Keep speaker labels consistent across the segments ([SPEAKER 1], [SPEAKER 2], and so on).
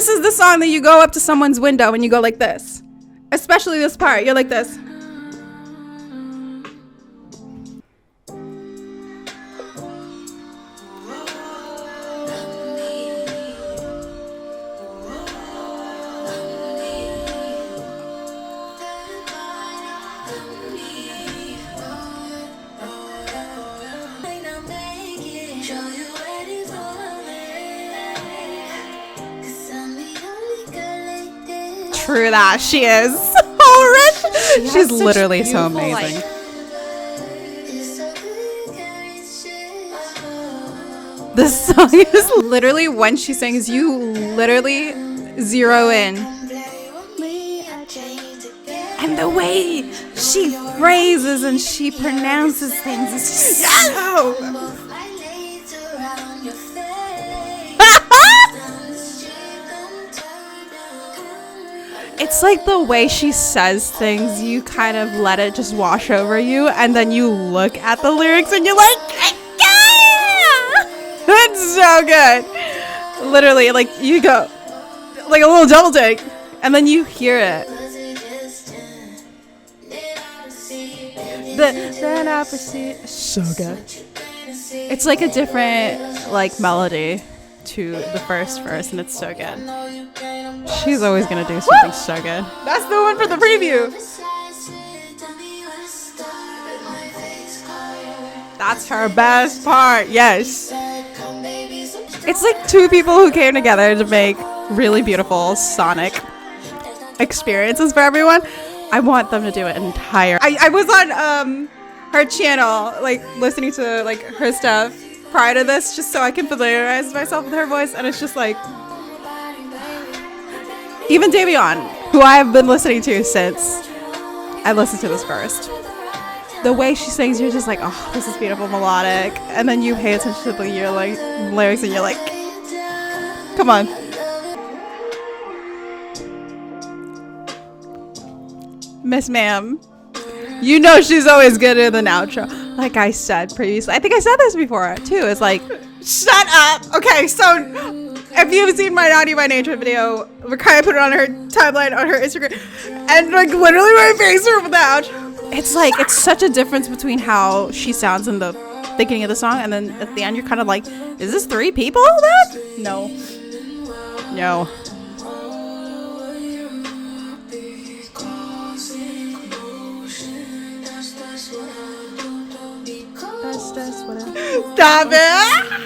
[SPEAKER 1] This is the song that you go up to someone's window and you go like this. Especially this part. You're like this. True that. She is so rich. She's literally so amazing. This song is literally, when she sings, you literally zero in. And the way she phrases and she pronounces things is just so... It's like the way she says things, you kind of let it just wash over you, and then you look at the lyrics and you're like, yeah! It's so good. Literally, like, you go, like a little double take, and then you hear it. Then I proceed. So good. It's like a different, like, melody to the first verse, and it's so good. She's always gonna do something so good. That's the one for the preview. That's her best part. Yes. It's like two people who came together to make really beautiful sonic experiences for everyone. I want them to do it entire. I was on her channel, like listening to like her stuff prior to this, just so I can familiarize myself with her voice, and it's just like, even DaVionne, who I have been listening to since I listened to this first, the way she sings, you're just like, oh, this is beautiful, melodic, and then you pay attention to the lyrics and you're like, come on. Miss Ma'am, you know she's always good in an outro. Like I said previously, I think I said this before too, it's like, shut up. Okay, so if you've seen my Naughty by Nature video, Rakiyah put it on her timeline on her Instagram, and like literally my face over the outro. It's like, it's such a difference between how she sounds in the beginning of the song, and then at the end you're kind of like, is this three people then? No. No. That's what I... Stop it!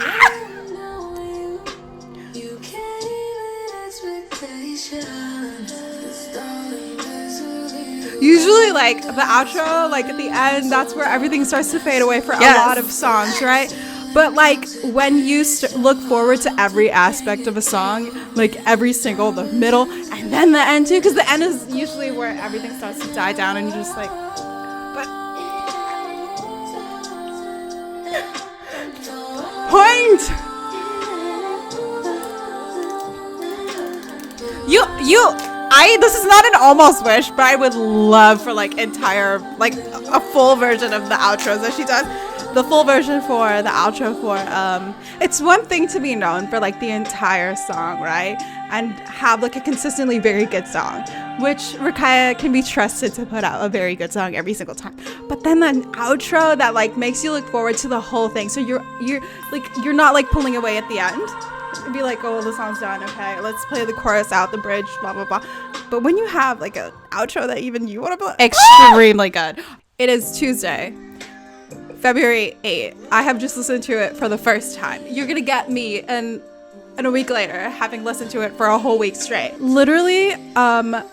[SPEAKER 1] Usually, like, the outro, like, at the end, that's where everything starts to fade away for a lot of songs, right? But, like, when you look forward to every aspect of a song, like, every single, the middle, and then the end, too, because the end is usually where everything starts to die down, and you're just like, but... Point! This is not an almost wish, but I would love for like entire, like a full version of the outros that she does. The full version for the outro for, it's one thing to be known for like the entire song, right? And have like a consistently very good song, which Rakiyah can be trusted to put out a very good song every single time. But then an outro that like makes you look forward to the whole thing. So you're not like pulling away at the end. It'd be like, oh, the song's done, okay, let's play the chorus out, the bridge, blah blah blah. But when you have like an outro that even you want to play, extremely good. It is Tuesday, February 8th. I have just listened to it for the first time. You're gonna get me and a week later having listened to it for a whole week straight. Literally, I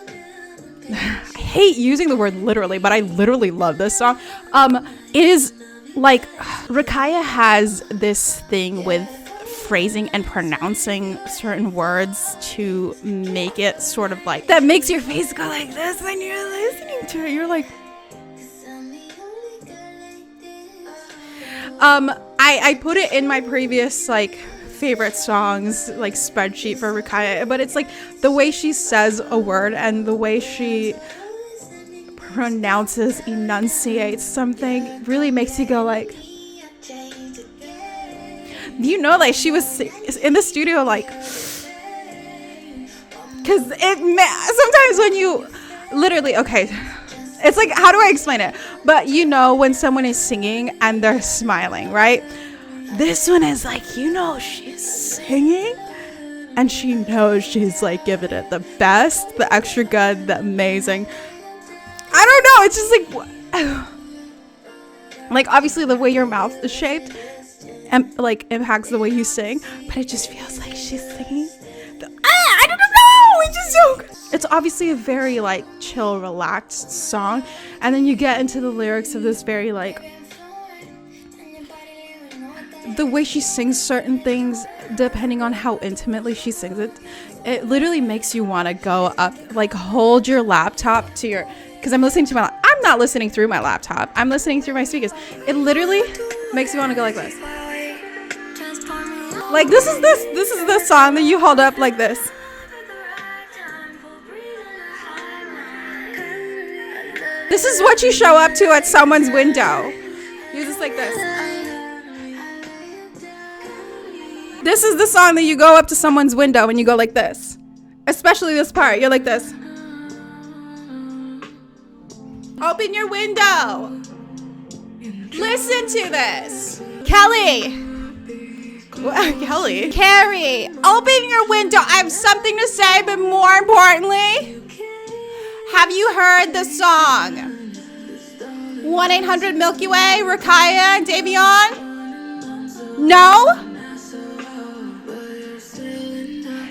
[SPEAKER 1] hate using the word literally, but I literally love this song. It is like Rakiyah has this thing with phrasing and pronouncing certain words to make it sort of like that makes your face go like this when you're listening to it. You're like, I put it in my previous like favorite songs like spreadsheet for Rakiyah, but it's like the way she says a word and the way she pronounces, enunciates something really makes you go like, you know, like she was in the studio like because sometimes when you literally, okay, it's like, how do I explain it? But you know when someone is singing and they're smiling, right? This one is like, she's singing and she knows she's like giving it the best, the extra good, the amazing. I don't know, it's just like obviously the way your mouth is shaped and like impacts the way you sing, but it just feels like she's singing. I don't know, it's just so good. It's obviously a very like chill, relaxed song, and then you get into the lyrics of this very like, the way she sings certain things, depending on how intimately she sings it, it literally makes you want to go up, like hold your laptop to your, because I'm not listening through my laptop, I'm listening through my speakers. It literally makes you want to go like this. Like this is the song that you hold up like this. This is what you show up to at someone's window. You just like this. This is the song that you go up to someone's window and you go like this. Especially this part. You're like this. Open your window. Listen to this. Kelly. Carrie. Open your window. I have something to say, but more importantly, have you heard the song 1-800 Milky Way, Rakiyah and DaVionne? No?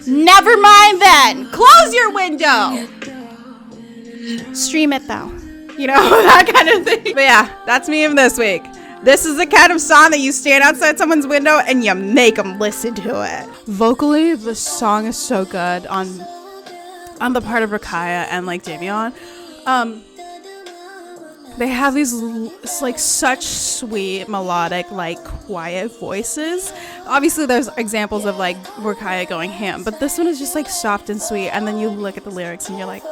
[SPEAKER 1] Never mind then. Close your window. Stream it though. That kind of thing. But yeah, that's me of this week. This is the kind of song that you stand outside someone's window and you make them listen to it. Vocally, the song is so good on the part of Rakiyah and like DaVionne. They have these like such sweet, melodic, like quiet voices. Obviously there's examples of like Rakiyah going ham, but this one is just like soft and sweet, and then you look at the lyrics and you're like,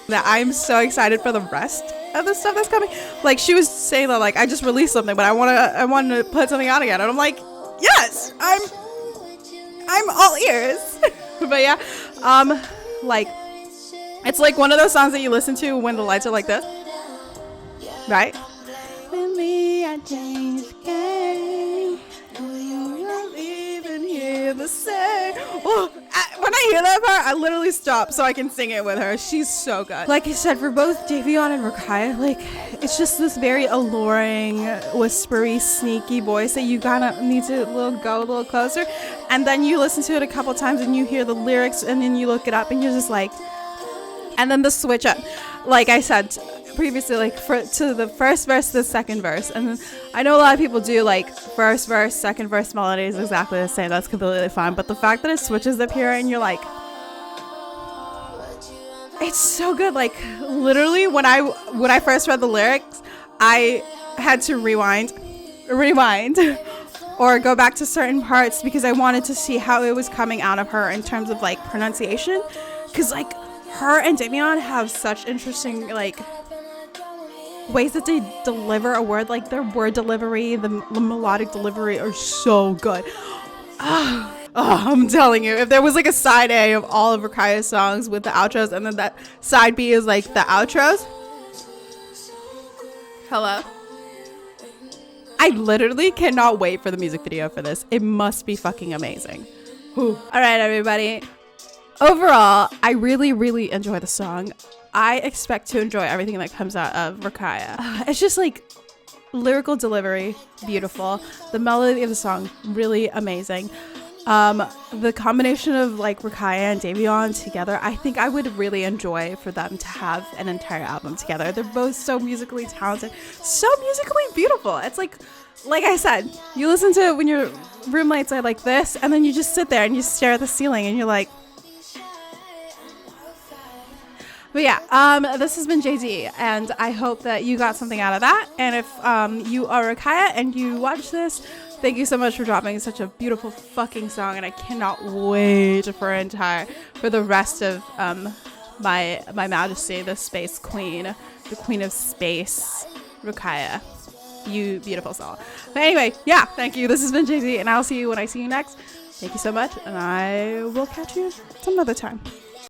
[SPEAKER 1] that I'm so excited for the rest of the stuff that's coming. Like she was saying that like I just released something, but I want to put something out again, and I'm like, yes, I'm all ears. But yeah, like it's like one of those songs that you listen to when the lights are like this, right? With me, I changed the game. You're leaving here the same. Oh, when I hear that part, I literally stop so I can sing it with her. She's so good. Like I said, for both DaVionne and Rakiyah, like it's just this very alluring, whispery, sneaky voice that you gotta need to go a little closer, and then you listen to it a couple times and you hear the lyrics and then you look it up and you're just like, and then the switch up, like I said previously, like to the first verse to the second verse, and then I know a lot of people do like first verse, second verse melody is exactly the same. That's completely fine, but the fact that it switches up here and you're like, it's so good. Like literally when I first read the lyrics, I had to rewind or go back to certain parts because I wanted to see how it was coming out of her in terms of like pronunciation, because like her and DaVionne have such interesting like ways that they deliver a word. Like their word delivery, the melodic delivery are so good. I'm telling you, if there was like a side A of all of Rakiyah's songs with the outros, and then that side B is like the outros. Hello? I literally cannot wait for the music video for this. It must be fucking amazing. Whew. All right, everybody. Overall, I really, really enjoy the song. I expect to enjoy everything that comes out of Rakiyah. It's just like lyrical delivery, beautiful. The melody of the song, really amazing. The combination of like Rakiyah and DaVionne together, I think I would really enjoy for them to have an entire album together. They're both so musically talented, so musically beautiful. It's like I said, you listen to it when your room lights are like this, and then you just sit there and you stare at the ceiling and you're like, but yeah, this has been JD, and I hope that you got something out of that. And if you are Rakiyah and you watch this, thank you so much for dropping such a beautiful fucking song, and I cannot wait for the rest of my majesty, the space queen, the queen of space, Rakiyah. You beautiful soul. But anyway, yeah, thank you. This has been JD, and I'll see you when I see you next. Thank you so much, and I will catch you some other time.